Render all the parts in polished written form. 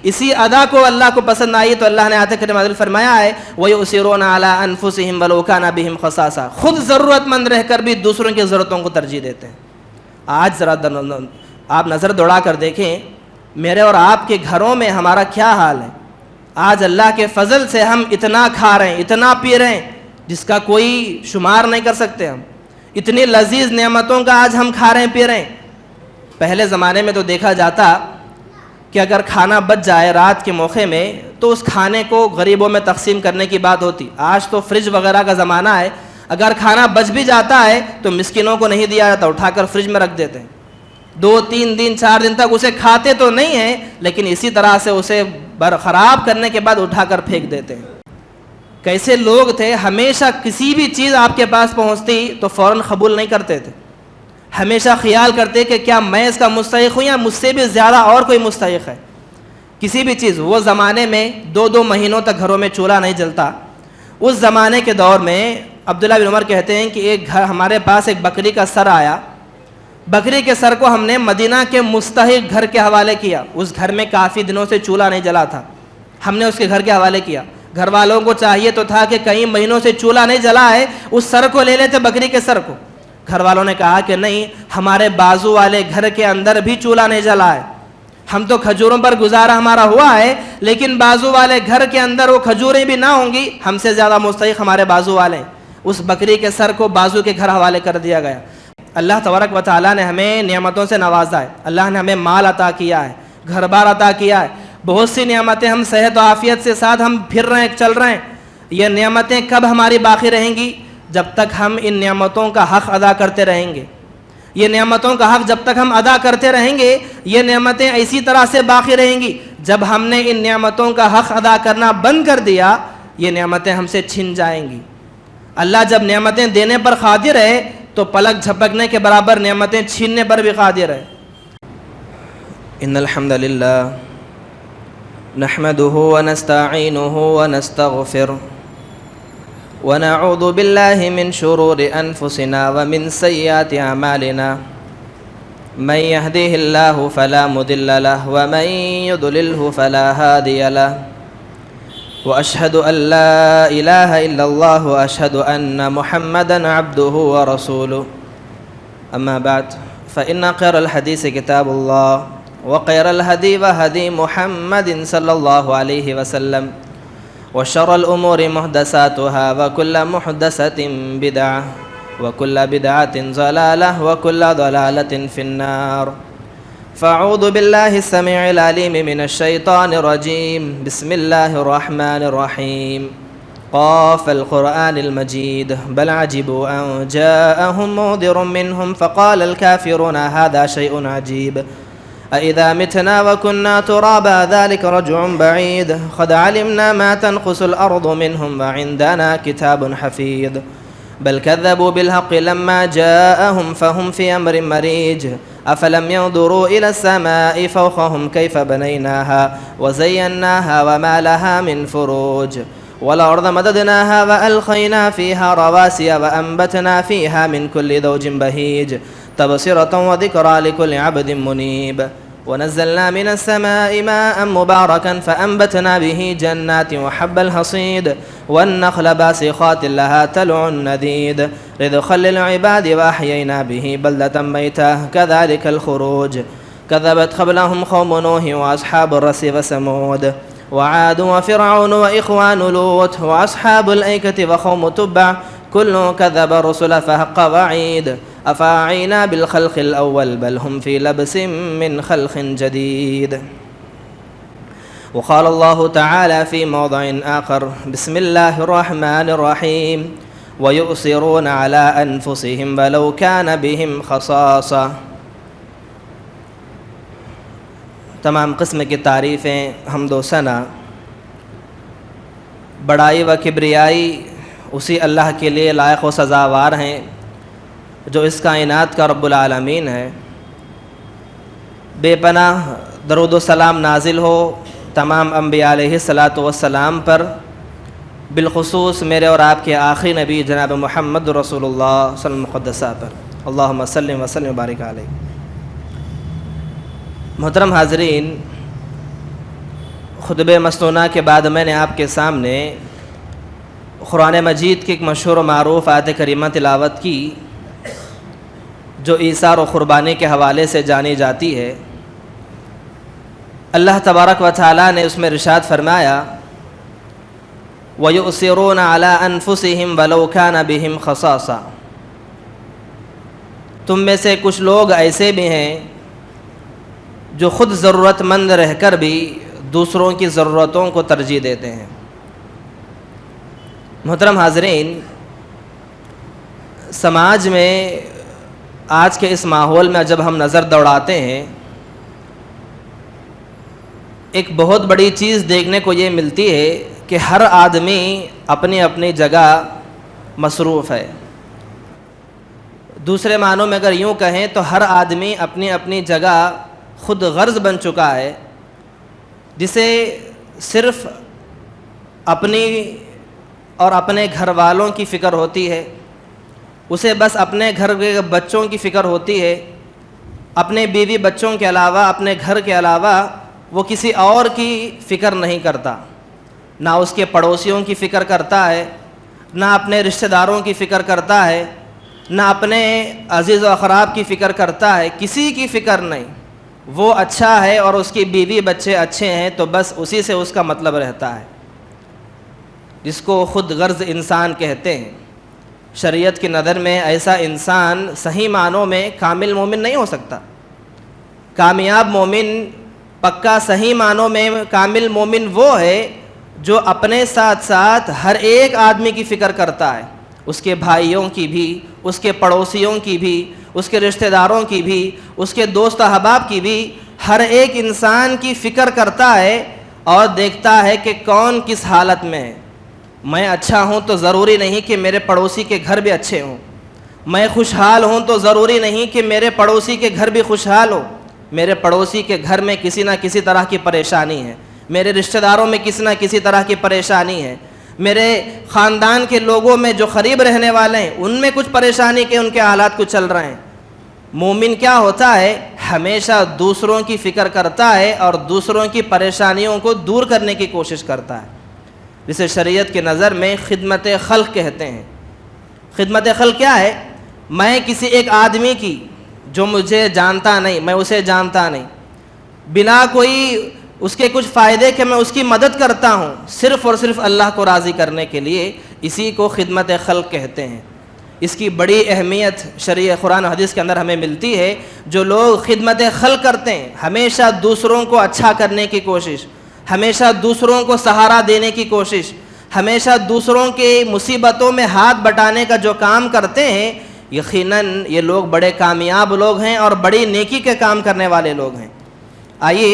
اسی ادا کو اللہ کو پسند آئی تو اللہ نے آیت کریمہ نازل فرمایا ہے وَيُؤْثِرُونَ عَلَىٰ أَنفُسِهِمْ وَلَوْ كَانَ بِهِمْ خَصَاصَةٌ، خود ضرورت مند رہ کر بھی دوسروں کی ضرورتوں کو ترجیح دیتے ہیں۔ آج ذرا آپ نظر دوڑا کر دیکھیں میرے اور آپ کے گھروں میں ہمارا کیا حال ہے۔ آج اللہ کے فضل سے ہم اتنا کھا رہے ہیں، اتنا پی رہے ہیں جس کا کوئی شمار نہیں کر سکتے ہم، اتنی لذیذ نعمتوں کا آج ہم کھا رہے ہیں پی رہے ہیں۔ پہلے زمانے میں تو دیکھا جاتا کہ اگر کھانا بچ جائے رات کے موقع میں تو اس کھانے کو غریبوں میں تقسیم کرنے کی بات ہوتی۔ آج تو فریج وغیرہ کا زمانہ ہے، اگر کھانا بچ بھی جاتا ہے تو مسکینوں کو نہیں دیا جاتا، اٹھا کر فریج میں رکھ دیتے ہیں، 2-3 دن 4 دن تک اسے کھاتے تو نہیں ہیں لیکن اسی طرح سے اسے خراب کرنے کے بعد اٹھا کر پھینک دیتے ہیں۔ کیسے لوگ تھے، ہمیشہ کسی بھی چیز آپ کے پاس پہنچتی تو فوراً قبول نہیں کرتے تھے، ہمیشہ خیال کرتے کہ کیا میں اس کا مستحق ہوں یا مجھ سے بھی زیادہ اور کوئی مستحق ہے۔ کسی بھی چیز، وہ زمانے میں 2 مہینوں تک گھروں میں چولہا نہیں جلتا۔ اس زمانے کے دور میں عبداللہ بن عمر کہتے ہیں کہ ایک گھر ہمارے پاس ایک بکری کا سر آیا، بکری کے سر کو ہم نے مدینہ کے مستحق گھر کے حوالے کیا۔ اس گھر میں کافی دنوں سے چولہا نہیں جلا تھا، ہم نے اس کے گھر کے حوالے کیا۔ گھر والوں کو چاہیے تو تھا کہ کئی مہینوں سے چولہا نہیں جلا ہے، اس سر کو لے لیتے، بکری کے سر کو۔ گھر والوں نے کہا کہ نہیں، ہمارے بازو والے گھر کے اندر بھی چولہا نہیں جلا ہے، ہم تو کھجوروں پر گزارا ہمارا ہوا ہے، لیکن بازو والے گھر کے اندر وہ کھجوریں بھی نہ ہوں گی، ہم سے زیادہ مستحق ہمارے بازو والے ہیں۔ اس بکری کے سر کو بازو کے گھر حوالے کر دیا گیا۔ اللہ تبارک و تعالیٰ نے ہمیں نعمتوں سے نوازا ہے، اللہ نے ہمیں مال عطا کیا ہے، گھر بار عطا کیا ہے، بہت سی نعمتیں، ہم صحت و عافیت سے ساتھ ہم پھر رہے ہیں، چل رہے ہیں۔ یہ نعمتیں کب ہماری باقی رہیں گی؟ جب تک ہم ان نعمتوں کا حق ادا کرتے رہیں گے۔ یہ نعمتوں کا حق جب تک ہم ادا کرتے رہیں گے، یہ نعمتیں اسی طرح سے باقی رہیں گی۔ جب ہم نے ان نعمتوں کا حق ادا کرنا بند کر دیا، یہ نعمتیں ہم سے چھن جائیں گی۔ اللہ جب نعمتیں دینے پر قادر ہے تو پلک جھپکنے کے برابر نعمتیں چھیننے پر بھی قادر ہے۔ ان الحمد للہ نحمده ونستعینه ونستغفره ونعوذ بالله من شرور انفسنا ومن سیئات اعمالنا من يهده الله فلا مضل له ومن يضلله فلا هادي له واشهد ان لا اله الا الله واشهد ان محمدا عبده ورسوله اما بعد فان خير الحديث كتاب الله وخير الهدي هدي محمد صلى الله عليه وسلم وشر الأمور محدثاتها وكل محدثة بدعة وكل بدعة ضلالة وكل ضلالة في النار فأعوذ بالله السميع العليم من الشيطان الرجيم بسم الله الرحمن الرحيم قاف القرآن المجيد بل عجبوا أن جاءهم منذر منهم فقال الكافرون هذا شيء عجيب أإذا متنا وكنا ترابا ذلك رجع بعيد قد علمنا ما تنقص الأرض منهم وعندنا كتاب حفيظ بل كذبوا بالحق لما جاءهم فهم في أمر مريج أفلم ينظروا إلى السماء فوقهم كيف بنيناها وزيناها وما لها من فروج والأرض مددناها وألقينا فيها رواسي وأنبتنا فيها من كل زوج بهيج تبصرة وذكرى لكل عبد منيب ونزلنا من السماء ماء مباركا فأنبتنا به جنات وحب الحصيد والنخل باسقات لها طلع نضيد رزقا للعباد وأحيينا به بلدة ميتا كذلك الخروج كذبت قبلهم قوم نوح وأصحاب الرس وثمود وعاد وفرعون وإخوان لوط وأصحاب الأيكة وقوم تبع كل كذب الرسل فحق وعيد أفاعينا بالخلق الأول بل هم في لبس من خلق جديد وقال الله تعالى في موضع آخر بسم الله الرحمن الرحيم ويؤثرون على أنفسهم ولو كان بهم خصاصة۔ تمام قسم کی تعریفیں حمد و ثنا بڑائی و کبریائی اسی اللہ کے لیے لائق و سزاوار ہیں جو اس کائنات کا رب العالمین ہے۔ بے پناہ درود و سلام نازل ہو تمام انبیاء علیہ الصلاۃ والسلام پر، بالخصوص میرے اور آپ کے آخری نبی جناب محمد رسول اللہ صلی اللہ علیہ وسلم مقدسہ پر، اللہم صلی وسلم وبارک علیہ۔ محترم حاضرین، خطبہ مسنونہ کے بعد میں نے آپ کے سامنے قرآن مجید کی ایک مشہور و معروف آیت کریمہ تلاوت کی جو ایثار و قربانی کے حوالے سے جانی جاتی ہے۔ اللہ تبارک و تعالیٰ نے اس میں ارشاد فرمایا وَيُؤْثِرُونَ عَلَىٰ أَنفُسِهِمْ وَلَوْ كَانَ بِهِمْ خَصَاصَةٌ، تم میں سے کچھ لوگ ایسے بھی ہیں جو خود ضرورت مند رہ کر بھی دوسروں کی ضرورتوں کو ترجیح دیتے ہیں۔ محترم حاضرین، سماج میں آج کے اس ماحول میں جب ہم نظر دوڑاتے ہیں، ایک بہت بڑی چیز دیکھنے کو یہ ملتی ہے کہ ہر آدمی اپنی اپنی جگہ مصروف ہے۔ دوسرے معنوں میں اگر یوں کہیں تو ہر آدمی اپنی اپنی جگہ خود غرض بن چکا ہے، جسے صرف اپنی اور اپنے گھر والوں کی فکر ہوتی ہے، اسے بس اپنے گھر کے بچوں کی فکر ہوتی ہے، اپنے بیوی بچوں کے علاوہ، اپنے گھر کے علاوہ وہ کسی اور کی فکر نہیں کرتا، نہ اس کے پڑوسیوں کی فکر کرتا ہے، نہ اپنے رشتہ داروں کی فکر کرتا ہے، نہ اپنے عزیز و اقراب کی فکر کرتا ہے، کسی کی فکر نہیں۔ وہ اچھا ہے اور اس کی بیوی بچے اچھے ہیں تو بس اسی سے اس کا مطلب رہتا ہے، جس کو خود غرض انسان کہتے ہیں۔ شریعت کی نظر میں ایسا انسان صحیح معنوں میں کامل مومن نہیں ہو سکتا۔ کامیاب مومن، پکا صحیح معنوں میں کامل مومن وہ ہے جو اپنے ساتھ ساتھ ہر ایک آدمی کی فکر کرتا ہے، اس کے بھائیوں کی بھی، اس کے پڑوسیوں کی بھی، اس کے رشتہ داروں کی بھی، اس کے دوست احباب کی بھی، ہر ایک انسان کی فکر کرتا ہے اور دیکھتا ہے کہ کون کس حالت میں ہے۔ میں اچھا ہوں تو ضروری نہیں کہ میرے پڑوسی کے گھر بھی اچھے ہوں، میں خوشحال ہوں تو ضروری نہیں کہ میرے پڑوسی کے گھر بھی خوشحال ہو۔ میرے پڑوسی کے گھر میں کسی نہ کسی طرح کی پریشانی ہے، میرے رشتہ داروں میں کسی نہ کسی طرح کی پریشانی ہے، میرے خاندان کے لوگوں میں جو قریب رہنے والے ہیں ان میں کچھ پریشانی کے ان کے حالات کچھ چل رہے ہیں۔ مومن کیا ہوتا ہے؟ ہمیشہ دوسروں کی فکر کرتا ہے اور دوسروں کی پریشانیوں کو دور کرنے کی کوشش کرتا ہے، جسے شریعت کی نظر میں خدمت خلق کہتے ہیں۔ خدمت خلق کیا ہے؟ میں کسی ایک آدمی کی جو مجھے جانتا نہیں، میں اسے جانتا نہیں، بنا کوئی اس کے کچھ فائدے کہ میں اس کی مدد کرتا ہوں، صرف اور صرف اللہ کو راضی کرنے کے لیے، اسی کو خدمت خلق کہتے ہیں۔ اس کی بڑی اہمیت شرع قرآن و حدیث کے اندر ہمیں ملتی ہے۔ جو لوگ خدمت خلق کرتے ہیں، ہمیشہ دوسروں کو اچھا کرنے کی کوشش، ہمیشہ دوسروں کو سہارا دینے کی کوشش، ہمیشہ دوسروں کے مصیبتوں میں ہاتھ بٹانے کا جو کام کرتے ہیں، یقیناً یہ لوگ بڑے کامیاب لوگ ہیں اور بڑی نیکی کے کام کرنے والے لوگ ہیں۔ آئیے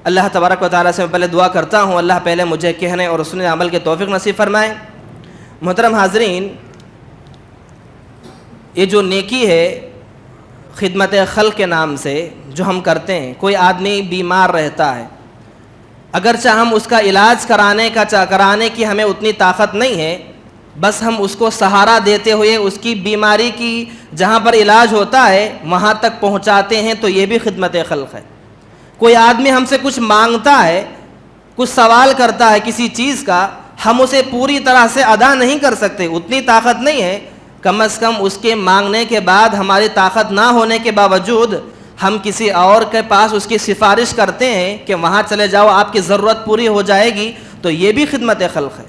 اللہ تبارک و تعالیٰ سے میں پہلے دعا کرتا ہوں، اللہ پہلے مجھے کہنے اور سننے عمل کے توفیق نصیب فرمائے۔ محترم حاضرین، یہ جو نیکی ہے خدمت خلق کے نام سے جو ہم کرتے ہیں، کوئی آدمی بیمار رہتا ہے، اگرچہ ہم اس کا علاج کرانے کی ہمیں اتنی طاقت نہیں ہے، بس ہم اس کو سہارا دیتے ہوئے اس کی بیماری کی جہاں پر علاج ہوتا ہے وہاں تک پہنچاتے ہیں، تو یہ بھی خدمت خلق ہے۔ کوئی آدمی ہم سے کچھ مانگتا ہے، کچھ سوال کرتا ہے کسی چیز کا، ہم اسے پوری طرح سے ادا نہیں کر سکتے، اتنی طاقت نہیں ہے، کم از کم اس کے مانگنے کے بعد ہماری طاقت نہ ہونے کے باوجود ہم کسی اور کے پاس اس کی سفارش کرتے ہیں کہ وہاں چلے جاؤ، آپ کی ضرورت پوری ہو جائے گی، تو یہ بھی خدمت خلق ہے۔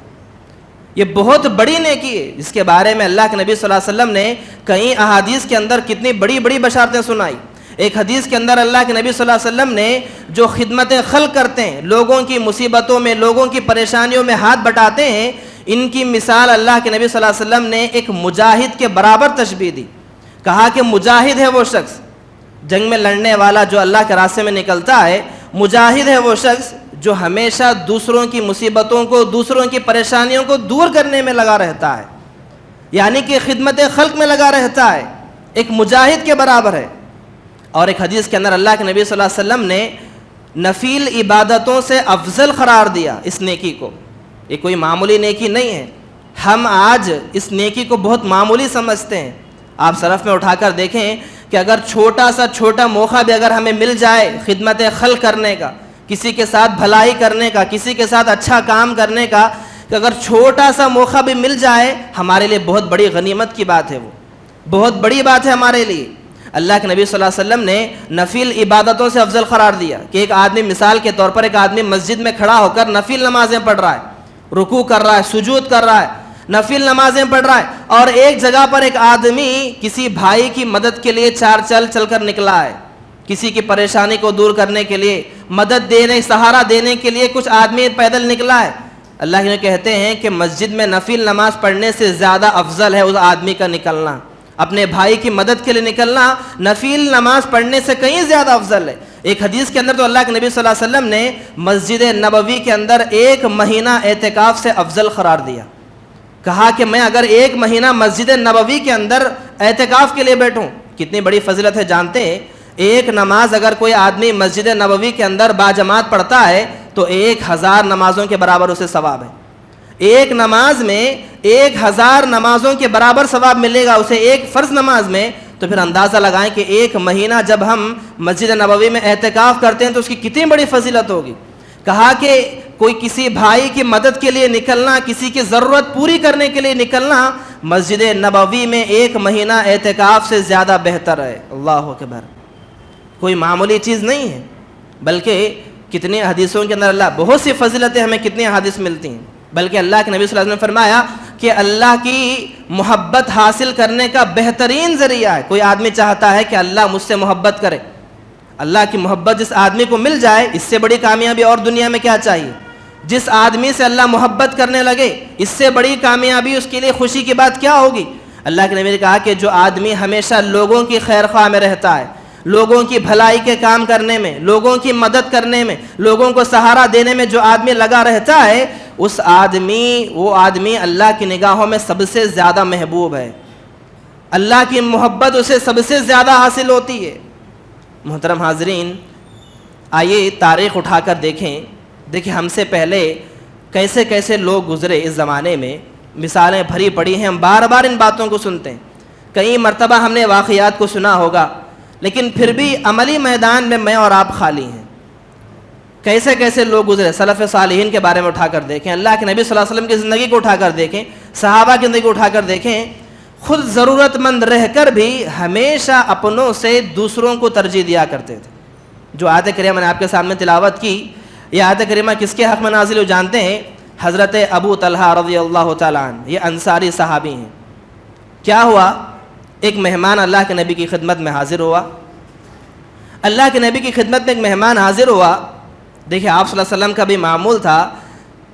یہ بہت بڑی نیکی ہے جس کے بارے میں اللہ کے نبی صلی اللہ علیہ وسلم نے کئی احادیث کے اندر کتنی بڑی بڑی بشارتیں سنائی۔ ایک حدیث کے اندر اللہ کے نبی صلی اللہ علیہ وسلم نے جو خدمت خلق کرتے ہیں، لوگوں کی مصیبتوں میں، لوگوں کی پریشانیوں میں ہاتھ بٹاتے ہیں، ان کی مثال اللہ کے نبی صلی اللہ علیہ وسلم نے ایک مجاہد کے برابر تشبیہ دی۔ کہا کہ مجاہد ہے وہ شخص، جنگ میں لڑنے والا جو اللہ کے راستے میں نکلتا ہے، مجاہد ہے وہ شخص جو ہمیشہ دوسروں کی مصیبتوں کو، دوسروں کی پریشانیوں کو دور کرنے میں لگا رہتا ہے، یعنی کہ خدمت خلق میں لگا رہتا ہے، ایک مجاہد کے برابر ہے۔ اور ایک حدیث کے اندر اللہ کے نبی صلی اللہ علیہ وسلم نے نفیل عبادتوں سے افضل قرار دیا اس نیکی کو۔ یہ کوئی معمولی نیکی نہیں ہے، ہم آج اس نیکی کو بہت معمولی سمجھتے ہیں۔ آپ صرف میں اٹھا کر دیکھیں کہ اگر چھوٹا موقع بھی اگر ہمیں مل جائے خدمت خلق کرنے کا، کسی کے ساتھ بھلائی کرنے کا, کسی کے ساتھ اچھا کام کرنے کا, کہ اگر چھوٹا سا موقع بھی مل جائے ہمارے لیے بہت بڑی غنیمت کی بات ہے, وہ بہت بڑی بات ہے ہمارے لیے. اللہ کے نبی صلی اللہ علیہ وسلم نے نفل عبادتوں سے افضل قرار دیا کہ ایک آدمی, مثال کے طور پر ایک آدمی مسجد میں کھڑا ہو کر نفل نمازیں پڑھ رہا ہے, رکوع کر رہا ہے, سجود کر رہا ہے, نفل نمازیں پڑھ رہا ہے, اور ایک جگہ پر ایک آدمی کسی بھائی کی مدد کے لیے چل کر نکلا ہے, کسی کی پریشانی کو دور کرنے کے لیے, مدد دینے, سہارا دینے کے لیے کچھ آدمی پیدل نکلا ہے. اللہ نے کہتے ہیں کہ مسجد میں نفل نماز پڑھنے سے زیادہ افضل ہے اس آدمی کا نکلنا, اپنے بھائی کی مدد کے لیے نکلنا نفل نماز پڑھنے سے کہیں زیادہ افضل ہے. ایک حدیث کے اندر تو اللہ کے نبی صلی اللہ علیہ وسلم نے مسجد نبوی کے اندر 1 مہینہ اعتکاف سے افضل قرار دیا. کہا کہ میں اگر 1 مہینہ مسجد نبوی کے اندر اعتکاف کے لیے بیٹھوں, کتنی بڑی فضیلت ہے جانتے ہیں. ایک نماز اگر کوئی آدمی مسجد نبوی کے اندر باجماعت پڑھتا ہے تو 1000 نمازوں کے برابر اسے ثواب ہے. ایک نماز میں 1000 نمازوں کے برابر ثواب ملے گا اسے ایک فرض نماز میں. تو پھر اندازہ لگائیں کہ 1 مہینہ جب ہم مسجد نبوی میں اعتکاف کرتے ہیں تو اس کی کتنی بڑی فضیلت ہوگی. کہا کہ کوئی کسی بھائی کی مدد کے لیے نکلنا, کسی کی ضرورت پوری کرنے کے لیے نکلنا مسجد نبوی میں 1 مہینہ اعتکاف سے زیادہ بہتر ہے. اللہ اکبر, کوئی معمولی چیز نہیں ہے, بلکہ کتنی حدیثوں کے اندر اللہ بہت سی فضیلتیں ہمیں کتنی حدیث ملتی ہیں. بلکہ اللہ کے نبی صلی اللہ علیہ وسلم نے فرمایا کہ اللہ کی محبت حاصل کرنے کا بہترین ذریعہ ہے. کوئی آدمی چاہتا ہے کہ اللہ مجھ سے محبت کرے, اللہ کی محبت جس آدمی کو مل جائے, اس سے بڑی کامیابی اور دنیا میں کیا چاہیے. جس آدمی سے اللہ محبت کرنے لگے, اس سے بڑی کامیابی, اس کے لیے خوشی کی بات کیا ہوگی. اللہ کے نبی نے کہا کہ جو آدمی ہمیشہ لوگوں کی خیر خواہ میں رہتا ہے, لوگوں کی بھلائی کے کام کرنے میں, لوگوں کی مدد کرنے میں, لوگوں کو سہارا دینے میں جو آدمی لگا رہتا ہے, وہ آدمی اللہ کی نگاہوں میں سب سے زیادہ محبوب ہے. اللہ کی محبت اسے سب سے زیادہ حاصل ہوتی ہے. محترم حاضرین, آئیے تاریخ اٹھا کر دیکھیں ہم سے پہلے کیسے کیسے لوگ گزرے اس زمانے میں. مثالیں بھری پڑی ہیں, ہم بار بار ان باتوں کو سنتے ہیں, کئی مرتبہ ہم نے واقعات کو سنا ہوگا, لیکن پھر بھی عملی میدان میں میں اور آپ خالی ہیں. کیسے کیسے لوگ گزرے, سلف صالحین کے بارے میں اٹھا کر دیکھیں, اللہ کے نبی صلی اللہ علیہ وسلم کی زندگی کو اٹھا کر دیکھیں, صحابہ کی زندگی کو اٹھا کر دیکھیں. خود ضرورت مند رہ کر بھی ہمیشہ اپنوں سے دوسروں کو ترجیح دیا کرتے تھے. جو آیت کریمہ میں نے آپ کے سامنے تلاوت کی, یہ آیت کریمہ کس کے حق میں نازل ہو جانتے ہیں؟ حضرت ابو طلحہ رضی اللہ تعالیٰ عنہ, یہ انصاری صحابی ہیں. کیا ہوا, ایک مہمان اللہ کے نبی کی خدمت میں حاضر ہوا. اللہ کے نبی کی خدمت میں ایک مہمان حاضر ہوا. دیکھیں آپ صلی اللہ علیہ وسلم کا بھی معمول تھا,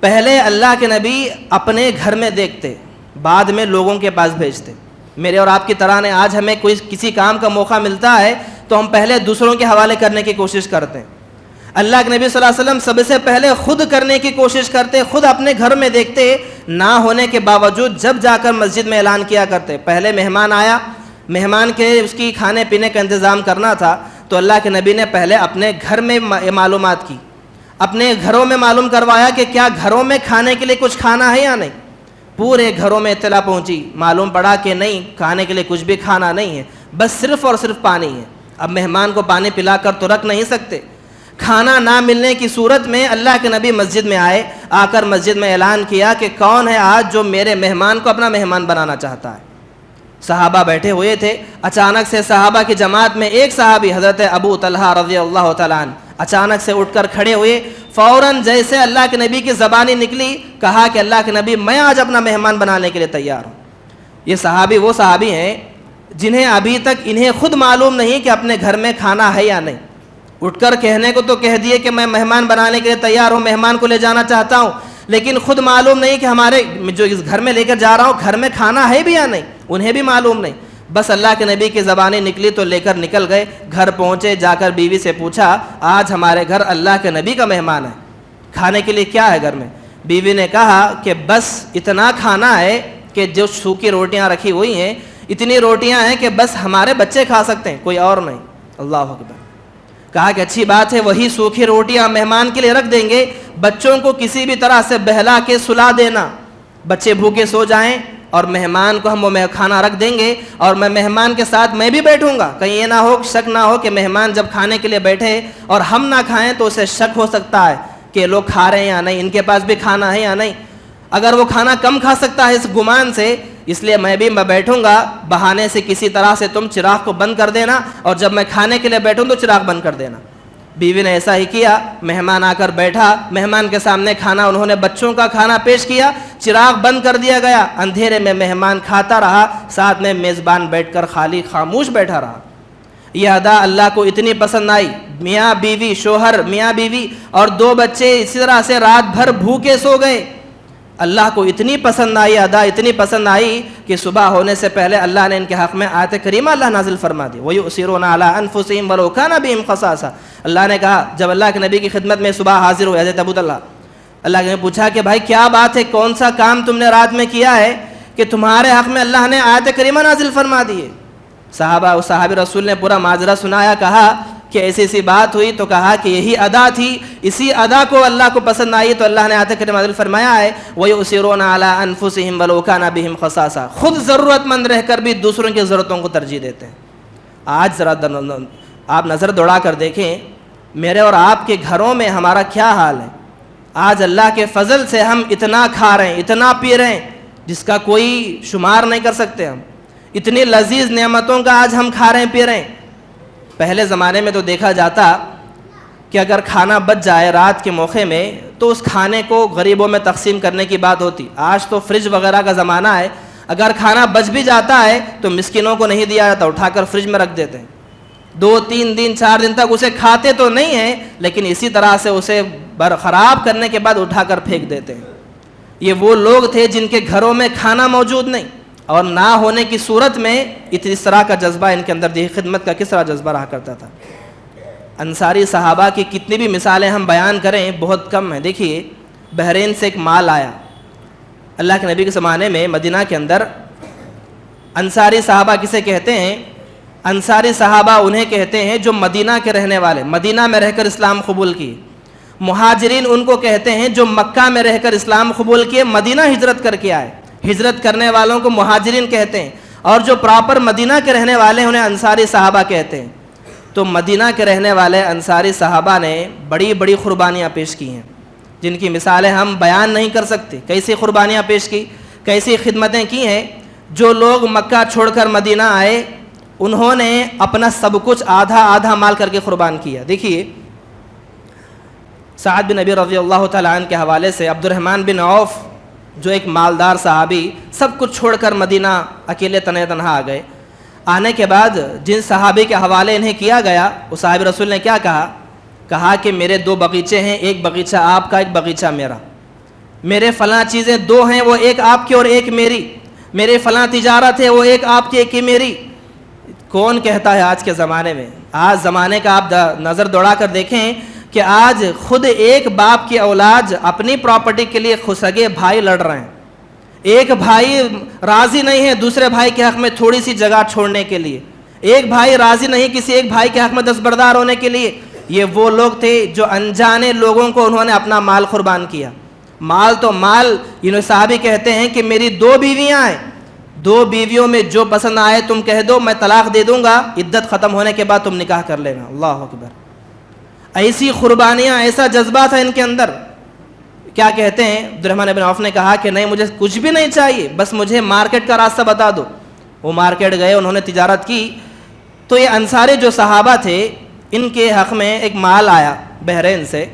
پہلے اللہ کے نبی اپنے گھر میں دیکھتے, بعد میں لوگوں کے پاس بھیجتے. میرے اور آپ کی طرح نے آج ہمیں کسی کام کا موقع ملتا ہے تو ہم پہلے دوسروں کے حوالے کرنے کی کوشش کرتے ہیں. اللہ کے نبی صلی اللہ علیہ وسلم سب سے پہلے خود کرنے کی کوشش کرتے, خود اپنے گھر میں دیکھتے, نہ ہونے کے باوجود جب جا کر مسجد میں اعلان کیا کرتے. پہلے مہمان آیا, مہمان کے اس کی کھانے پینے کا انتظام کرنا تھا, تو اللہ کے نبی نے پہلے اپنے گھر میں معلومات کی, اپنے گھروں میں معلوم کروایا کہ کیا گھروں میں کھانے کے لیے کچھ کھانا ہے یا نہیں. پورے گھروں میں اطلاع پہنچی, معلوم پڑا کہ نہیں, کھانے کے لیے کچھ بھی کھانا نہیں ہے, بس صرف اور صرف پانی ہے. اب مہمان کو پانی پلا کر تو رکھ نہیں سکتے. کھانا نہ ملنے کی صورت میں اللہ کے نبی مسجد میں آئے, آ کر مسجد میں اعلان کیا کہ کون ہے آج جو میرے مہمان کو اپنا مہمان بنانا چاہتا ہے. صحابہ بیٹھے ہوئے تھے, اچانک سے صحابہ کی جماعت میں ایک صحابی حضرت ابو طلحہ رضی اللہ تعالیٰ عنہ اچانک سے اٹھ کر کھڑے ہوئے. فوراً جیسے اللہ کے نبی کی زبانی نکلی, کہا کہ اللہ کے نبی میں آج اپنا مہمان بنانے کے لیے تیار ہوں. یہ صحابی وہ صحابی ہیں جنہیں ابھی تک انہیں خود معلوم نہیں کہ اپنے گھر میں کھانا ہے یا نہیں. اٹھ کر کہنے کو تو کہہ دیے کہ میں مہمان بنانے کے لیے تیار ہوں, مہمان کو لے جانا چاہتا ہوں, لیکن خود معلوم نہیں کہ ہمارے جو اس گھر میں لے کر جا رہا ہوں گھر میں کھانا ہے بھی یا نہیں, انہیں بھی معلوم نہیں. بس اللہ کے نبی کی زبانیں نکلی تو لے کر نکل گئے. گھر پہنچے, جا کر بیوی سے پوچھا آج ہمارے گھر اللہ کے نبی کا مہمان ہے, کھانے کے لیے کیا ہے گھر میں؟ بیوی نے کہا کہ بس اتنا کھانا ہے کہ جو سوکھی روٹیاں رکھی ہوئی ہیں, اتنی روٹیاں ہیں کہ بس ہمارے بچے کھا سکتے ہیں, کوئی اور نہیں. اللہ اکبر. کہا کہ اچھی بات ہے, وہی سوکھی روٹیاں مہمان کے لیے رکھ دیں گے, بچوں کو کسی بھی طرح سے بہلا کے سلا دینا, بچے بھوکے سو جائیں, اور مہمان کو ہم وہ کھانا رکھ دیں گے اور میں مہمان کے ساتھ میں بھی بیٹھوں گا. کہیں یہ نہ ہو، شک نہ ہو کہ مہمان جب کھانے کے لیے بیٹھے اور ہم نہ کھائیں تو اسے شک ہو سکتا ہے کہ لوگ کھا رہے ہیں یا نہیں، ان کے پاس بھی کھانا ہے یا نہیں. اگر وہ کھانا کم کھا سکتا ہے اس گمان سے، اس لیے میں بیٹھوں گا، بہانے سے کسی طرح سے تم چراغ کو بند کر دینا، اور جب میں کھانے کے لیے بیٹھوں تو چراغ بند کر دینا. بیوی نے ایسا ہی کیا. مہمان آ کر بیٹھا، مہمان کے سامنے کھانا، انہوں نے بچوں کا کھانا پیش کیا، چراغ بند کر دیا گیا. اندھیرے میں مہمان کھاتا رہا، ساتھ میں میزبان بیٹھ کر خالی خاموش بیٹھا رہا. یہ ادا اللہ کو اتنی پسند آئی. میاں بیوی، شوہر میاں بیوی اور 2 بچے اسی طرح سے رات بھر بھوکے سو گئے. اللہ کو اتنی پسند آئی ادا، اتنی پسند آئی کہ صبح ہونے سے پہلے اللہ نے ان کے حق میں آیت کریمہ اللہ نازل فرما دی. وَيُؤْثِرُونَ عَلَىٰ أَنفُسِهِمْ وَلَوْ كَانَ بِهِمْ خَصَاصَةٌ. اللہ نے کہا، جب اللہ کے نبی کی خدمت میں صبح حاضر ہوئے حضرت ابو طلحہ، اللہ نے پوچھا کہ بھائی کیا بات ہے، کون سا کام تم نے رات میں کیا ہے کہ تمہارے حق میں اللہ نے آیت کریمہ نازل فرما دی ہے. صحابی رسول نے پورا ماجرا سنایا، کہا کہ ایسی ایسی بات ہوئی، تو کہا کہ یہی ادا تھی، اسی ادا کو اللہ کو پسند آئی تو اللہ نے آیت کریمہ نازل فرمایا ہے وَيُؤْثِرُونَ عَلَىٰ أَنفُسِهِمْ وَلَوْ كَانَ بِهِمْ خَصَاصَةٌ. خود ضرورت مند رہ کر بھی دوسروں کی ضرورتوں کو ترجیح دیتے ہیں. آج ذرا آپ نظر دوڑا کر دیکھیں میرے اور آپ کے گھروں میں ہمارا کیا حال ہے. آج اللہ کے فضل سے ہم اتنا کھا رہے ہیں، اتنا پی رہے ہیں جس کا کوئی شمار نہیں کر سکتے. ہم اتنی لذیذ نعمتوں کا آج ہم کھا رہے ہیں، پی رہے ہیں. پہلے زمانے میں تو دیکھا جاتا کہ اگر کھانا بچ جائے رات کے موقع میں تو اس کھانے کو غریبوں میں تقسیم کرنے کی بات ہوتی. آج تو فریج وغیرہ کا زمانہ ہے، اگر کھانا بچ بھی جاتا ہے تو مسکینوں کو نہیں دیا جاتا، اٹھا کر فریج میں رکھ دیتے ہیں. 2-3 دن 4 دن تک اسے کھاتے تو نہیں ہیں، لیکن اسی طرح سے اسے خراب کرنے کے بعد اٹھا کر پھینک دیتے ہیں. یہ وہ لوگ تھے جن کے گھروں میں کھانا موجود نہیں، اور نہ ہونے کی صورت میں اس طرح کا جذبہ ان کے اندر خدمت کا کس طرح جذبہ رہا کرتا تھا. انصاری صحابہ کی کتنی بھی مثالیں ہم بیان کریں بہت کم ہیں. دیکھیے بحرین سے ایک مال آیا اللہ کے نبی کے زمانے میں مدینہ کے اندر. انصاری صحابہ کسے کہتے ہیں؟ انصاری صحابہ انہیں کہتے ہیں جو مدینہ کے رہنے والے، مدینہ میں رہ کر اسلام قبول کیے. مہاجرین ان کو کہتے ہیں جو مکہ میں رہ کر اسلام قبول کیے، مدینہ ہجرت کر کے آئے. ہجرت کرنے والوں کو مہاجرین کہتے ہیں، اور جو پراپر مدینہ کے رہنے والے ہیں انہیں انصاری صحابہ کہتے ہیں. تو مدینہ کے رہنے والے انصاری صحابہ نے بڑی بڑی قربانیاں پیش کی ہیں جن کی مثالیں ہم بیان نہیں کر سکتے. کیسی قربانیاں پیش کی، کیسی خدمتیں کی ہیں. جو لوگ مکہ چھوڑ کر مدینہ آئے انہوں نے اپنا سب کچھ آدھا آدھا مال کر کے قربان کیا. دیکھیے سعد بن نبی رضی اللہ تعالیٰ عنہ کے حوالے سے عبد الرحمن بن عوف جو ایک مالدار صحابی سب کچھ چھوڑ کر مدینہ اکیلے تنہا آ گئے. آنے کے بعد جن صحابی کے حوالے انہیں کیا گیا اس صحابی رسول نے کیا کہا کہ میرے 2 باغیچے ہیں، ایک باغیچہ آپ کا، ایک باغیچہ میرا. میرے فلاں چیزیں 2 ہیں، وہ ایک آپ کی اور ایک میری. میرے فلاں تجارت ہے، وہ ایک آپ کی ایک کی میری. کون کہتا ہے آج کے زمانے میں؟ آج زمانے کا آپ نظر دوڑا کر دیکھیں کہ آج خود ایک باپ کی اولاد اپنی پراپرٹی کے لیے سگے بھائی لڑ رہے ہیں. ایک بھائی راضی نہیں ہے دوسرے بھائی کے حق میں تھوڑی سی جگہ چھوڑنے کے لیے. ایک بھائی راضی نہیں کسی ایک بھائی کے حق میں دستبردار ہونے کے لیے. یہ وہ لوگ تھے جو انجانے لوگوں کو انہوں نے اپنا مال قربان کیا. مال تو مال، یہ صحابی کہتے ہیں کہ میری 2 بیویاں ہیں، 2 بیویوں میں جو پسند آئے تم کہہ دو، میں طلاق دے دوں گا، عدت ختم ہونے کے بعد تم نکاح کر لینا. اللہ اکبر. ایسی قربانیاں، ایسا جذبہ تھا ان کے اندر. کیا کہتے ہیں؟ عبد الرحمن بن عوف نے کہا کہ نہیں، مجھے کچھ بھی نہیں چاہیے، بس مجھے مارکیٹ کا راستہ بتا دو. وہ مارکیٹ گئے، انہوں نے تجارت کی. تو یہ انصاری جو صحابہ تھے ان کے حق میں ایک مال آیا بحرین سے.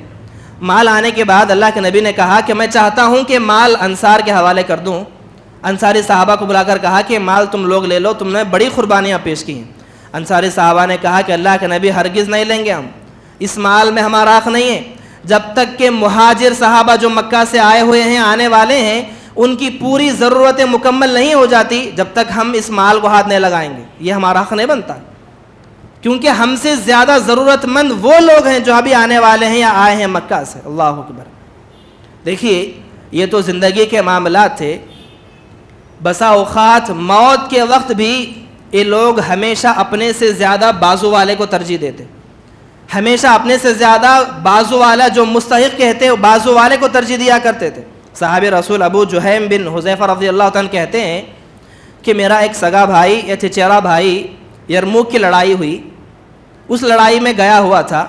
مال آنے کے بعد اللہ کے نبی نے کہا کہ میں چاہتا ہوں کہ مال انصار کے حوالے کر دوں. انصاری صحابہ کو بلا کر کہا کہ مال تم لوگ لے لو، تم نے بڑی قربانیاں پیش کی ہیں. انصاری صحابہ نے کہا کہ اللہ کے نبی ہرگز نہیں لیں گے، ہم اس مال میں ہمارا حق نہیں ہے جب تک کہ مہاجر صحابہ جو مکہ سے آئے ہوئے ہیں، آنے والے ہیں، ان کی پوری ضرورتیں مکمل نہیں ہو جاتی جب تک ہم اس مال کو ہاتھ نہیں لگائیں گے. یہ ہمارا حق نہیں بنتا، کیونکہ ہم سے زیادہ ضرورت مند وہ لوگ ہیں جو ابھی آنے والے ہیں یا آئے ہیں مکہ سے. اللہ اکبر. دیکھیے یہ تو زندگی کے معاملات تھے. بسا اوقات موت کے وقت بھی یہ لوگ ہمیشہ اپنے سے زیادہ بازو والے کو ترجیح دیتے، ہمیشہ اپنے سے زیادہ بازو والا جو مستحق کہتے بازو والے کو ترجیح دیا کرتے تھے. صحابی رسول ابو جہیم بن حذیفہ رضی اللہ عنہ کہتے ہیں کہ میرا ایک سگا بھائی یا چچیرا بھائی یرموک کی لڑائی ہوئی، اس لڑائی میں گیا ہوا تھا،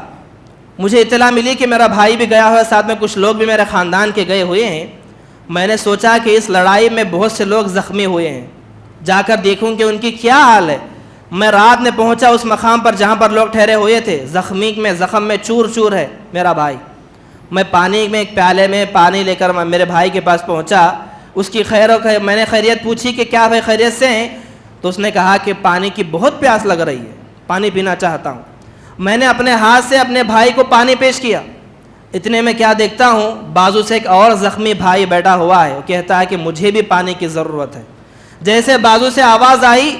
مجھے اطلاع ملی کہ میرا بھائی بھی گیا ہوا ہے، ساتھ میں کچھ لوگ بھی میرے خاندان کے گئے ہوئے ہیں۔ میں نے سوچا کہ اس لڑائی میں بہت سے لوگ زخمی ہوئے ہیں، جا کر دیکھوں کہ ان کی کیا حال ہے۔ میں رات میں پہنچا اس مقام پر جہاں پر لوگ ٹھہرے ہوئے تھے، زخم میں چور چور ہے میرا بھائی۔ میں پانی میں ایک پیالے میں پانی لے کر میں میرے بھائی کے پاس پہنچا، اس کی میں نے خیریت پوچھی کہ کیا بھائی خیریت سے ہیں؟ تو اس نے کہا کہ پانی کی بہت پیاس لگ رہی ہے، پانی پینا چاہتا ہوں۔ میں نے اپنے ہاتھ سے اپنے بھائی کو پانی پیش کیا، اتنے میں کیا دیکھتا ہوں بازو سے ایک اور زخمی بھائی بیٹھا ہوا ہے، وہ کہتا ہے کہ مجھے بھی پانی کی ضرورت ہے۔ جیسے بازو سے آواز آئی،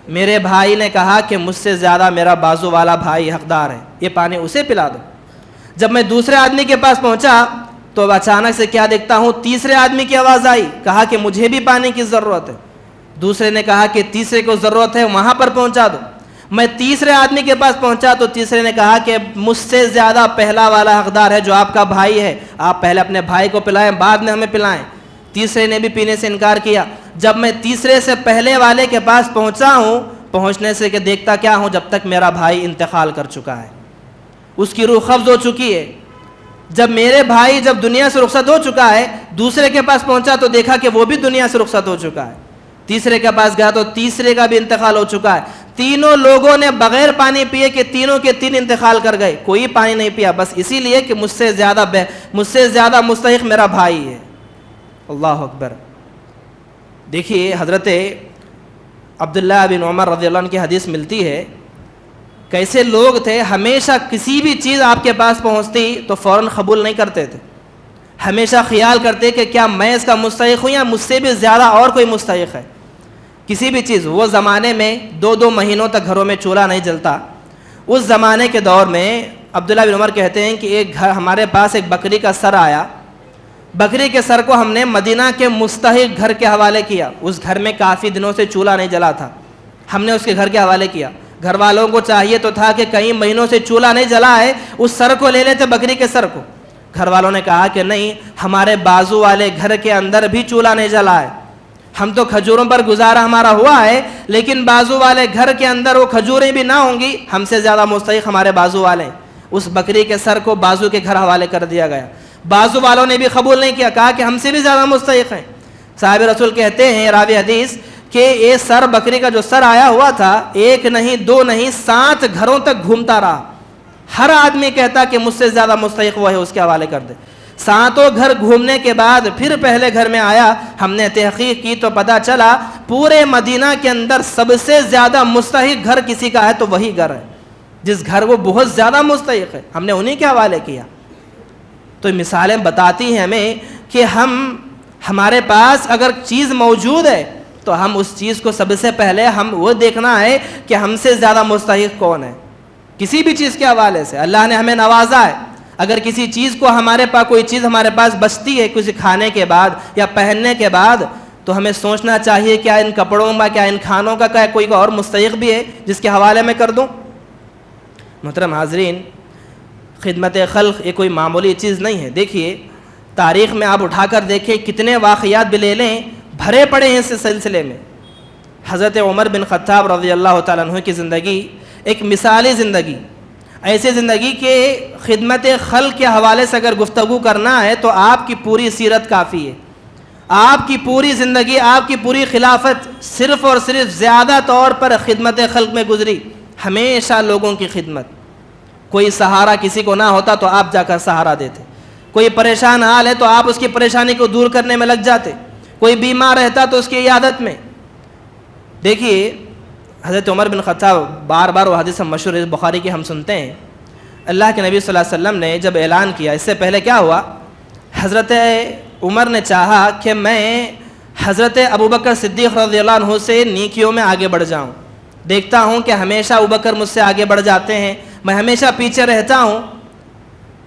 میرے بھائی نے کہا کہ مجھ سے زیادہ میرا بازو والا بھائی حقدار ہے، یہ پانی اسے پلا دو۔ جب میں دوسرے آدمی کے پاس پہنچا تو اچانک سے کیا دیکھتا ہوں تیسرے آدمی کی آواز آئی، کہا کہ مجھے بھی پانی کی ضرورت ہے۔ دوسرے نے کہا کہ تیسرے کو ضرورت ہے، وہاں پر پہنچا دو۔ میں تیسرے آدمی کے پاس پہنچا تو تیسرے نے کہا کہ مجھ سے زیادہ پہلا والا حقدار ہے جو آپ کا بھائی ہے، آپ پہلے اپنے بھائی کو پلائیں بعد میں ہمیں پلائیں۔ تیسرے نے بھی پینے سے انکار کیا۔ جب میں تیسرے سے پہلے والے کے پاس پہنچا ہوں، پہنچنے سے کہ دیکھتا کیا ہوں، جب تک میرا بھائی انتقال کر چکا ہے، اس کی روح قبض ہو چکی ہے۔ جب میرے بھائی جب دنیا سے رخصت ہو چکا ہے، دوسرے کے پاس پہنچا تو دیکھا کہ وہ بھی دنیا سے رخصت ہو چکا ہے۔ تیسرے کے پاس گیا تو تیسرے کا بھی انتقال ہو چکا ہے۔ تینوں لوگوں نے بغیر پانی پیے کہ تینوں کے تین انتقال کر گئے، کوئی پانی نہیں پیا، بس اسی لیے کہ مجھ سے زیادہ مستحق میرا بھائی ہے۔ اللہ اکبر۔ دیکھیے حضرت عبداللہ بن عمر رضی اللہ عنہ کی حدیث ملتی ہے، کیسے لوگ تھے، ہمیشہ کسی بھی چیز آپ کے پاس پہنچتی تو فوراً قبول نہیں کرتے تھے، ہمیشہ خیال کرتے کہ کیا میں اس کا مستحق ہوں یا مجھ سے بھی زیادہ اور کوئی مستحق ہے۔ کسی بھی چیز، وہ زمانے میں 2 مہینوں تک گھروں میں چولہا نہیں جلتا۔ اس زمانے کے دور میں عبداللہ بن عمر کہتے ہیں کہ ایک گھر ہمارے پاس ایک بکری کا سر آیا، بکری کے سر کو ہم نے مدینہ کے مستحق گھر کے حوالے کیا۔ اس گھر میں کافی دنوں سے چولہا نہیں جلا تھا، ہم نے اس کے گھر کے حوالے کیا۔ گھر والوں کو چاہیے تو تھا کہ کئی مہینوں سے چولہا نہیں جلا ہے، اس سر کو لے لیتے، بکری کے سر کو۔ گھر والوں نے کہا کہ نہیں، ہمارے بازو والے گھر کے اندر بھی چولہا نہیں جلا ہے، ہم تو کھجوروں پر گزارا ہمارا ہوا ہے، لیکن بازو والے گھر کے اندر وہ کھجوریں بھی نہ ہوں گی، ہم سے زیادہ مستحق ہمارے بازو والے ہیں۔ اس بکری کے سر کو بازو کے گھر حوالے کر دیا گیا۔ بازو والوں نے بھی قبول نہیں کیا، کہا کہ ہم سے بھی زیادہ مستحق ہیں۔ صاحب رسول کہتے ہیں راوی حدیث کہ یہ سر، بکری کا جو سر آیا ہوا تھا، 1 نہیں 2 نہیں 7 گھروں تک گھومتا رہا، ہر آدمی کہتا کہ مجھ سے زیادہ مستحق وہ ہے، اس کے حوالے کر دے۔ 7 گھر گھومنے کے بعد پھر پہلے گھر میں آیا، ہم نے تحقیق کی تو پتہ چلا پورے مدینہ کے اندر سب سے زیادہ مستحق گھر کسی کا ہے تو وہی گھر ہے جس گھر وہ بہت زیادہ مستحق ہے، ہم نے انہی کے حوالے کیا۔ تو مثالیں بتاتی ہیں ہمیں کہ ہمارے پاس اگر چیز موجود ہے تو ہم اس چیز کو سب سے پہلے ہم وہ دیکھنا ہے کہ ہم سے زیادہ مستحق کون ہے، کسی بھی چیز کے حوالے سے۔ اللہ نے ہمیں نوازا ہے، اگر کسی چیز کو ہمارے پاس کوئی چیز ہمارے پاس بچتی ہے کسی کھانے کے بعد یا پہننے کے بعد، تو ہمیں سوچنا چاہیے کیا ان کپڑوں میں، کیا ان کھانوں کا کوئی اور مستحق بھی ہے جس کے حوالے میں کر دوں۔ محترم حاضرین، خدمت خلق یہ کوئی معمولی چیز نہیں ہے۔ دیکھیے تاریخ میں آپ اٹھا کر دیکھیں، کتنے واقعات بھی لے لیں، بھرے پڑے ہیں اس سلسلے میں۔ حضرت عمر بن خطاب رضی اللہ تعالیٰ عنہ کی زندگی ایک مثالی زندگی، ایسی زندگی کہ خدمت خلق کے حوالے سے اگر گفتگو کرنا ہے تو آپ کی پوری سیرت کافی ہے۔ آپ کی پوری زندگی، آپ کی پوری خلافت صرف اور صرف زیادہ طور پر خدمت خلق میں گزری، ہمیشہ لوگوں کی خدمت۔ کوئی سہارا کسی کو نہ ہوتا تو آپ جا کر سہارا دیتے، کوئی پریشان حال ہے تو آپ اس کی پریشانی کو دور کرنے میں لگ جاتے، کوئی بیمار رہتا تو اس کی عیادت میں۔ دیکھیے حضرت عمر بن خطاب، بار بار وہ حدیث مشہور بخاری کی ہم سنتے ہیں، اللہ کے نبی صلی اللہ علیہ وسلم نے جب اعلان کیا، اس سے پہلے کیا ہوا، حضرت عمر نے چاہا کہ میں حضرت ابوبکر صدیق رضی اللہ عنہ سے نیکیوں میں آگے بڑھ جاؤں، دیکھتا ہوں کہ ہمیشہ ابوبکر مجھ سے آگے بڑھ جاتے ہیں، میں ہمیشہ پیچھے رہتا ہوں۔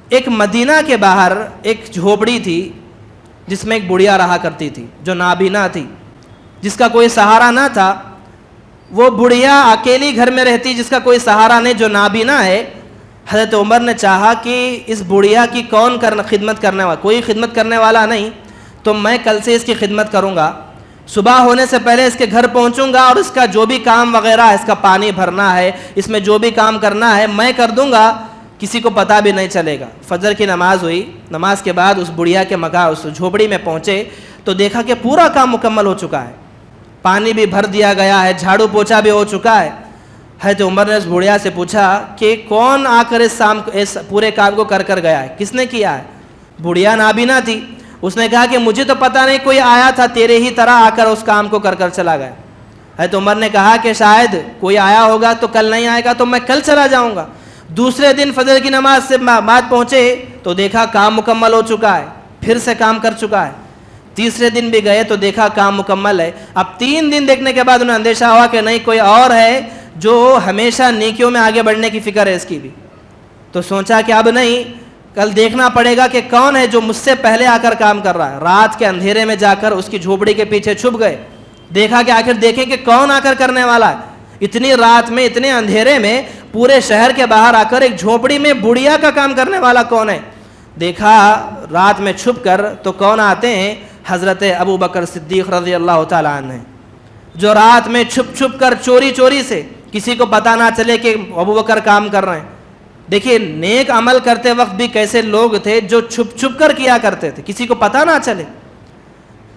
ایک مدینہ کے باہر ایک جھوپڑی تھی جس میں ایک بڑھیا رہا کرتی تھی جو نابینا تھی، جس کا کوئی سہارا نہ تھا۔ وہ بڑھیا اکیلی گھر میں رہتی جس کا کوئی سہارا نہیں، جو نابینا ہے۔ حضرت عمر نے چاہا کہ اس بڑھیا کی کون خدمت کرنے والا، کوئی خدمت کرنے والا نہیں، تو تو میں کل سے اس کی خدمت کروں گا، صبح ہونے سے پہلے اس کے گھر پہنچوں گا اور اس کا جو بھی کام وغیرہ ہے، اس کا پانی بھرنا ہے، اس میں جو بھی کام کرنا ہے میں کر دوں گا، کسی کو پتہ بھی نہیں چلے گا۔ فجر کی نماز ہوئی، نماز کے بعد اس بڑھیا کے مکان اس جھوپڑی میں پہنچے تو دیکھا کہ پورا کام مکمل ہو چکا ہے، پانی بھی بھر دیا گیا ہے، جھاڑو پوچھا بھی ہو چکا ہے۔ حضرت عمر نے اس بڑھیا سے پوچھا کہ کون آ کر اس پورے کام کو کر گیا ہے، کس نے کیا ہے؟ بڑھیا نابینا تھی، اس نے کہا کہ مجھے تو پتہ نہیں، کوئی آیا تھا تیرے ہی طرح آ کر اس کام کو کر چلا گیا۔ حضرت عمر نے کہا کہ شاید کوئی آیا ہوگا تو کل نہیں آئے گا تو میں کل چلا جاؤں گا۔ دوسرے دن فجر کی نماز سے بعد پہنچے تو دیکھا کام مکمل ہو چکا ہے، پھر سے کام کر چکا ہے۔ تیسرے دن بھی گئے تو دیکھا کام مکمل ہے۔ اب 3 دن دیکھنے کے بعد انہیں اندیشہ ہوا کہ نہیں، کوئی اور ہے جو ہمیشہ نیکیوں میں آگے بڑھنے کی فکر ہے اس کی بھی، تو سوچا کہ اب نہیں، کل دیکھنا پڑے گا کہ کون ہے جو مجھ سے پہلے آ کر کام کر رہا ہے۔ رات کے اندھیرے میں جا کر اس کی جھوپڑی کے پیچھے چھپ گئے، دیکھا کہ آخر دیکھیں کہ کون آ کر کرنے والا ہے۔ اتنی رات میں، اتنے اندھیرے میں، پورے شہر کے باہر آ کر ایک جھوپڑی میں بڑھیا کا کام کرنے والا کون ہے؟ دیکھا رات میں چھپ کر تو کون آتے ہیں؟ حضرت ابو بکر صدیق رضی اللہ تعالیٰ عنہ، جو رات میں چھپ کر چوری سے، کسی کو پتہ نہ چلے کہ ابو بکر کام کر رہے ہیں۔ دیکھیے نیک عمل کرتے وقت بھی کیسے لوگ تھے جو چھپ کر کیا کرتے تھے، کسی کو پتہ نہ چلے۔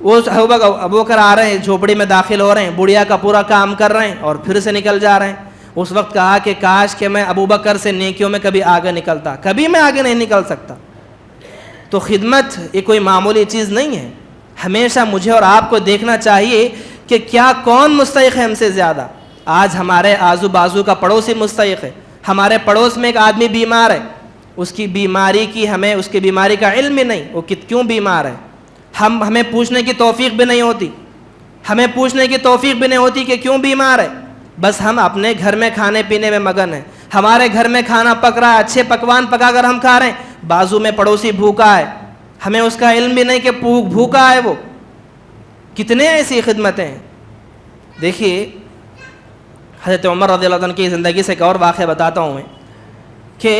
وہ ابو بکر آ رہے ہیں، جھوپڑی میں داخل ہو رہے ہیں، بڑھیا کا پورا کام کر رہے ہیں اور پھر سے نکل جا رہے ہیں۔ اس وقت کہا کہ کاش کہ میں ابو بکر سے نیکیوں میں کبھی آگے نکلتا، کبھی میں آگے نہیں نکل سکتا۔ تو خدمت یہ کوئی معمولی چیز نہیں ہے، ہمیشہ مجھے اور آپ کو دیکھنا چاہیے کہ کیا کون مستحق ہے ہم سے زیادہ۔ آج ہمارے آزو بازو کا پڑوسی مستحق ہے، ہمارے پڑوس میں ایک آدمی بیمار ہے، اس کی بیماری کی ہمیں اس کی بیماری کا علم ہی نہیں، وہ کیوں بیمار ہے، ہمیں پوچھنے کی توفیق بھی نہیں ہوتی، ہمیں پوچھنے کی توفیق بھی نہیں ہوتی کہ کیوں بیمار ہے۔ بس ہم اپنے گھر میں کھانے پینے میں مگن ہیں، ہمارے گھر میں کھانا پک رہا ہے، اچھے پکوان پکا کر ہم کھا رہے ہیں، بازو میں پڑوسی بھوکا ہے، ہمیں اس کا علم بھی نہیں کہ بھوکا ہے وہ۔ کتنے ایسی خدمتیں ہیں۔ دیکھیے حضرت عمر رضی اللہ عنہ کی زندگی سے ایک اور واقعہ بتاتا ہوں میں، کہ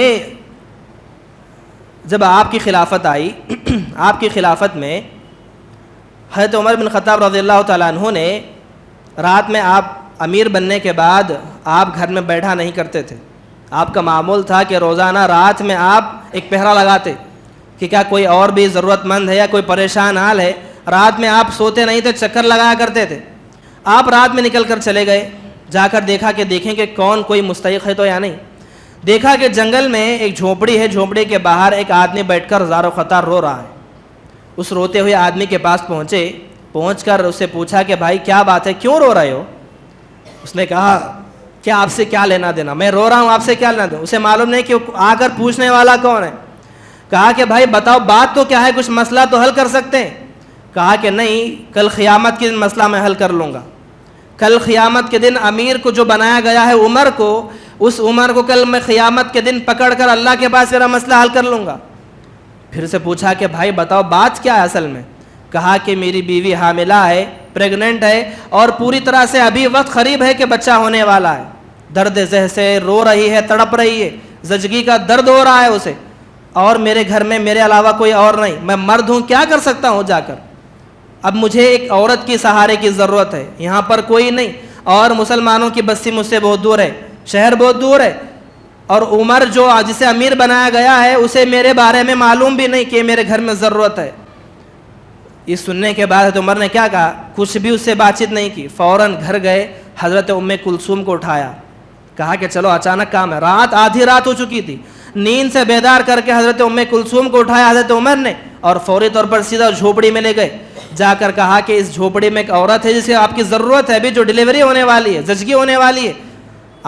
جب آپ کی خلافت آئی، آپ کی خلافت میں حضرت عمر بن خطاب رضی اللہ تعالیٰ عنہ نے رات میں، آپ امیر بننے کے بعد آپ گھر میں بیٹھا نہیں کرتے تھے، آپ کا معمول تھا کہ روزانہ رات میں آپ ایک پہرا لگاتے کہ کیا کوئی اور بھی ضرورت مند ہے یا کوئی پریشان حال ہے۔ رات میں آپ سوتے نہیں تھے، چکر لگایا کرتے تھے۔ آپ رات میں نکل کر چلے گئے، جا کر دیکھا کہ دیکھیں کہ کون کوئی مستحق ہے تو یا نہیں۔ دیکھا کہ جنگل میں ایک جھونپڑی ہے، جھونپڑی کے باہر ایک آدمی بیٹھ کر زار و خطار رو رہا ہے۔ اس روتے ہوئے آدمی کے پاس پہنچے، پہنچ کر اس سے پوچھا کہ بھائی کیا بات ہے، کیوں رو رہے ہو؟ اس نے کہا کہ آپ سے کیا لینا دینا، میں رو رہا ہوں، آپ سے کیا لینا دینا۔ اسے معلوم نہیں کہ آ کر پوچھنے والا کون ہے۔ کہا کہ بھائی بتاؤ بات تو کیا ہے، کچھ مسئلہ تو حل کر سکتے ہیں۔ کہا کہ نہیں، کل قیامت کے دن مسئلہ میں حل کر لوں گا، کل قیامت کے دن امیر کو جو بنایا گیا ہے عمر کو، اس عمر کو کل میں قیامت کے دن پکڑ کر اللہ کے پاس میرا مسئلہ حل کر لوں گا۔ پھر سے پوچھا کہ بھائی بتاؤ بات کیا ہے اصل میں؟ کہا کہ میری بیوی حاملہ ہے، پریگننٹ ہے، اور پوری طرح سے ابھی وقت قریب ہے کہ بچہ ہونے والا ہے، درد ذہ سے رو رہی ہے، تڑپ رہی ہے، زچگی کا درد ہو رہا ہے اسے، اور میرے گھر میں میرے علاوہ کوئی اور نہیں، میں مرد ہوں، کیا کر سکتا ہوں جا کر؟ اب مجھے ایک عورت کی سہارے کی ضرورت ہے، یہاں پر کوئی نہیں، اور مسلمانوں کی بستی مجھ سے بہت دور ہے، شہر بہت دور ہے، اور عمر جو جسے امیر بنایا گیا ہے اسے میرے بارے میں معلوم بھی نہیں کہ میرے گھر میں ضرورت ہے۔ یہ سننے کے بعد عمر نے کیا کہا؟ کچھ بھی اس سے بات چیت نہیں کی، فوراً گھر گئے، حضرت ام کلثوم کو اٹھایا، کہا کہ چلو اچانک کام ہے، رات آدھی رات ہو چکی تھی، نیند سے بیدار کر کے حضرت ام کلثوم کو اٹھایا حضرت عمر نے، اور فوری طور پر سیدھا جھوپڑی میں لے گئے، جا کر کہا کہ اس جھوپڑی میں ایک عورت ہے جسے آپ کی ضرورت ہے، ابھی جو ڈیلیوری ہونے والی ہے، زچگی ہونے والی ہے۔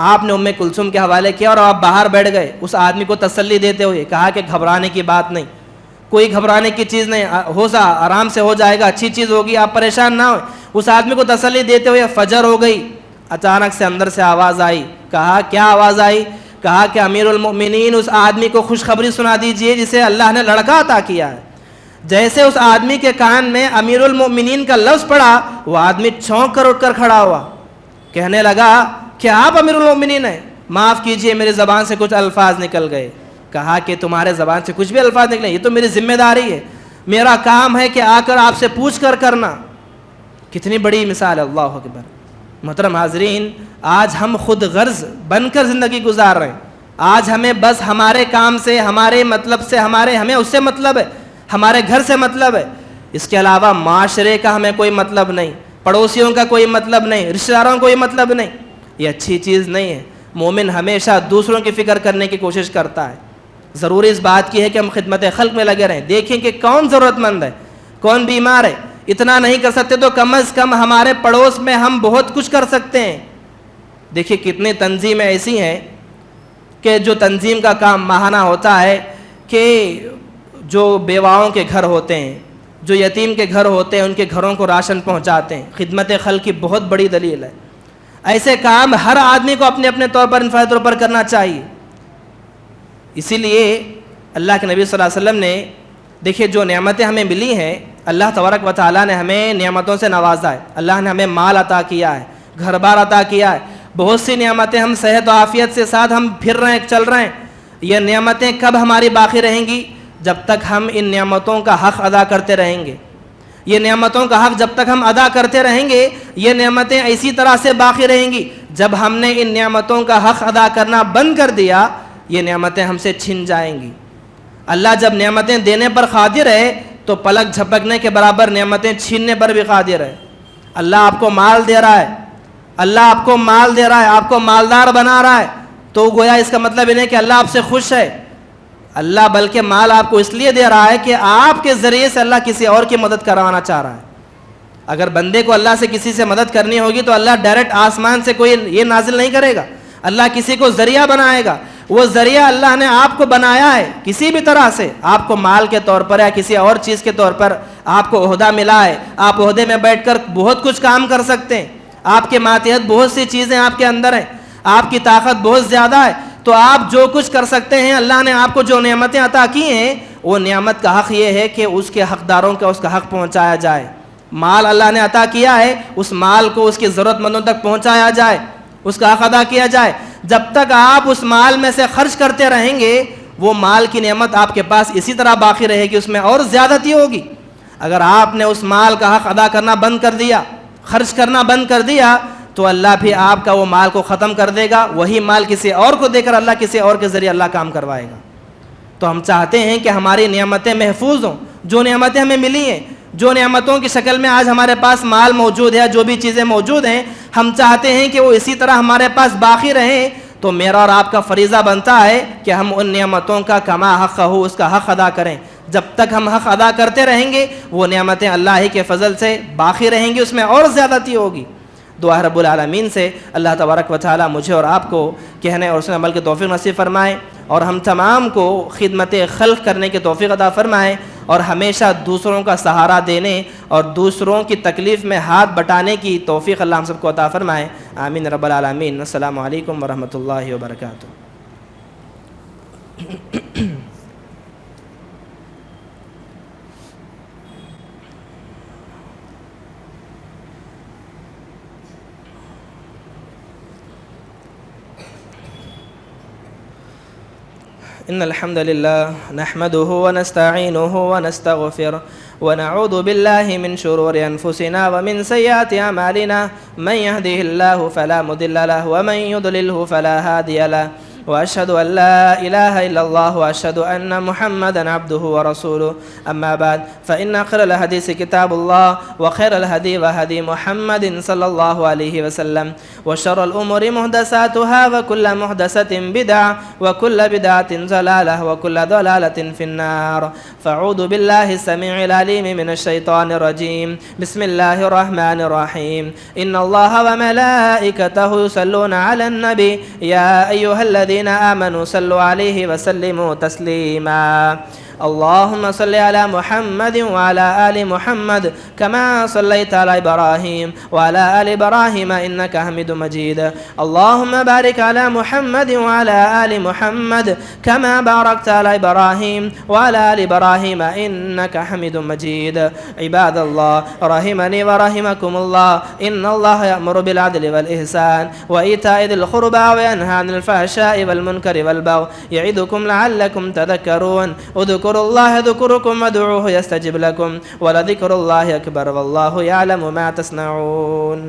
آپ نے ام کلثوم کے حوالے کیا اور آپ باہر بیٹھ گئے، اس آدمی کو تسلی دیتے ہوئے کہا کہ گھبرانے کی بات نہیں، کوئی گھبرانے کی چیز نہیں، آرام سے ہو جائے گا، اچھی چیز ہوگی، آپ پریشان نہ ہوئے۔ اس آدمی کو تسلی دیتے ہوئے فجر ہو گئی، اچانک سے اندر سے آواز آئی، کہا کیا آواز آئی؟ کہا کہ امیر المؤمنین اس آدمی کو خوشخبری سنا دیجئے جسے اللہ نے لڑکا عطا کیا ہے۔ جیسے اس آدمی کے کان میں امیر المؤمنین کا لفظ پڑا، وہ آدمی چونک کر اٹھ کر کھڑا ہوا، کہنے لگا کہ آپ امیر المؤمنین ہیں؟ معاف کیجئے میری زبان سے کچھ الفاظ نکل گئے۔ کہا کہ تمہارے زبان سے کچھ بھی الفاظ نکلے، یہ تو میری ذمہ داری ہے، میرا کام ہے کہ آ کر آپ سے پوچھ کر کرنا. کتنی بڑی مثال ہے. اللہ اکبر. محترم حاضرین، آج ہم خود غرض بن کر زندگی گزار رہے ہیں. آج ہمیں بس ہمارے کام سے، ہمارے مطلب سے، ہمیں اس سے مطلب ہے، ہمارے گھر سے مطلب ہے. اس کے علاوہ معاشرے کا ہمیں کوئی مطلب نہیں، پڑوسیوں کا کوئی مطلب نہیں، رشتہ داروں کا کوئی مطلب نہیں. یہ اچھی چیز نہیں ہے. مومن ہمیشہ دوسروں کی فکر کرنے کی کوشش کرتا ہے. ضروری اس بات کی ہے کہ ہم خدمت خلق میں لگے رہیں. دیکھیں کہ کون ضرورت مند ہے، کون بیمار ہے. اتنا نہیں کر سکتے تو کم از کم ہمارے پڑوس میں ہم بہت کچھ کر سکتے ہیں. دیکھیے کتنی تنظیمیں ایسی ہیں کہ جو تنظیم کا کام ماہانہ ہوتا ہے کہ جو بیواؤں کے گھر ہوتے ہیں، جو یتیم کے گھر ہوتے ہیں، ان کے گھروں کو راشن پہنچاتے ہیں. خدمت خلق کی بہت بڑی دلیل ہے. ایسے کام ہر آدمی کو اپنے اپنے طور پر انفرادی طور پر کرنا چاہیے. اسی لیے اللہ کے نبی صلی اللہ علیہ وسلم نے دیکھیے جو نعمتیں ہمیں ملی ہیں، اللہ تبارک و تعالیٰ نے ہمیں نعمتوں سے نوازا ہے. اللہ نے ہمیں مال عطا کیا ہے، گھر بار عطا کیا ہے، بہت سی نعمتیں. ہم صحت و عافیت سے ساتھ ہم پھر رہے ہیں، چل رہے ہیں. یہ نعمتیں کب ہماری باقی رہیں گی؟ جب تک ہم ان نعمتوں کا حق ادا کرتے رہیں گے. یہ نعمتوں کا حق جب تک ہم ادا کرتے رہیں گے، یہ نعمتیں اسی طرح سے باقی رہیں گی. جب ہم نے ان نعمتوں کا حق ادا کرنا بند کر دیا، یہ نعمتیں ہم سے چھن جائیں گی. اللہ جب نعمتیں دینے پر قادر ہے تو پلک جھپکنے کے برابر نعمتیں چھیننے پر بھی قادر ہے. اللہ آپ کو مال دے رہا ہے، اللہ آپ کو مال دے رہا ہے، آپ کو مالدار بنا رہا ہے، تو گویا اس کا مطلب یہ نہیں کہ اللہ آپ سے خوش ہے. اللہ بلکہ مال آپ کو اس لیے دے رہا ہے کہ آپ کے ذریعے سے اللہ کسی اور کی مدد کروانا چاہ رہا ہے. اگر بندے کو اللہ سے کسی سے مدد کرنی ہوگی تو اللہ ڈائریکٹ آسمان سے کوئی یہ نازل نہیں کرے گا. اللہ کسی کو ذریعہ بنائے گا. وہ ذریعہ اللہ نے آپ کو بنایا ہے کسی بھی طرح سے. آپ کو مال کے طور پر یا کسی اور چیز کے طور پر آپ کو عہدہ ملا ہے. آپ عہدے میں بیٹھ کر بہت کچھ کام کر سکتے ہیں. آپ کے ماتحت بہت سی چیزیں آپ کے اندر ہیں. آپ کی طاقت بہت زیادہ ہے. تو آپ جو کچھ کر سکتے ہیں. اللہ نے آپ کو جو نعمتیں عطا کی ہیں، وہ نعمت کا حق یہ ہے کہ اس کے حقداروں کا اس کا حق پہنچایا جائے. مال اللہ نے عطا کیا ہے، اس مال کو اس کی ضرورت مندوں تک پہنچایا جائے، اس کا حق ادا کیا جائے. جب تک آپ اس مال میں سے خرچ کرتے رہیں گے، وہ مال کی نعمت آپ کے پاس اسی طرح باقی رہے گی، اس میں اور زیادتی ہوگی. اگر آپ نے اس مال کا حق ادا کرنا بند کر دیا، خرچ کرنا بند کر دیا، تو اللہ بھی آپ کا وہ مال کو ختم کر دے گا. وہی مال کسی اور کو دے کر اللہ کسی اور کے ذریعے اللہ کام کروائے گا. تو ہم چاہتے ہیں کہ ہماری نعمتیں محفوظ ہوں. جو نعمتیں ہمیں ملی ہیں، جو نعمتوں کی شکل میں آج ہمارے پاس مال موجود ہے، جو بھی چیزیں موجود ہیں، ہم چاہتے ہیں کہ وہ اسی طرح ہمارے پاس باقی رہیں. تو میرا اور آپ کا فریضہ بنتا ہے کہ ہم ان نعمتوں کا کما حق ہو، اس کا حق ادا کریں. جب تک ہم حق ادا کرتے رہیں گے، وہ نعمتیں اللہ ہی کے فضل سے باقی رہیں گی، اس میں اور زیادتی ہوگی. دعا رب العالمین سے اللہ تبارک و تعالی مجھے اور آپ کو کہنے اور سننے عمل کی توفیق نصیب فرمائے، اور ہم تمام کو خدمت خلق کرنے کی توفیق عطا فرمائے، اور ہمیشہ دوسروں کا سہارا دینے اور دوسروں کی تکلیف میں ہاتھ بٹانے کی توفیق اللہ ہم سب کو عطا فرمائے. آمین رب العالمین. السلام علیکم ورحمۃ اللہ وبرکاتہ. إن الحمد لله نحمده ونستعينه ونستغفره ونعوذ بالله من شرور أنفسنا ومن سيئات أعمالنا. من يهده الله فلا مضل له ومن يضلله فلا هادي له. وأشهد أن لا إله إلا الله وأشهد أن محمدا عبده ورسوله. أما بعد فإن خير الحديث كتاب الله وخير الهدي هدي محمد صلى الله عليه وسلم وشر الأمور محدثاتها وكل محدثة بدعة وكل بدعة ضلالة وكل ضلالة في النار. فأعوذ بالله السميع العليم من الشيطان الرجيم. بسم الله الرحمن الرحيم. إن الله وملائكته يصلون على النبي يا أيها الذين آمنوا صلوا عليه وسلموا تسليما. اللهم صل على محمد وعلى آل محمد كما صليت على إبراهيم وعلى آل إبراهيم إنك حميد مجيد. اللهم بارك على محمد وعلى آل محمد كما باركت على إبراهيم وعلى آل إبراهيم إنك حميد مجيد. عباد الله رحمني ورحمكم الله، إن الله يأمر بالعدل والإحسان وإيتاء ذي القربى وينهى عن الفحشاء والمنكر والبغي يعظكم لعلكم تذكرون اذكروا الله يذكركم وادعوه يستجب لكم ولذكر الله أكبر والله يعلم ما تصنعون.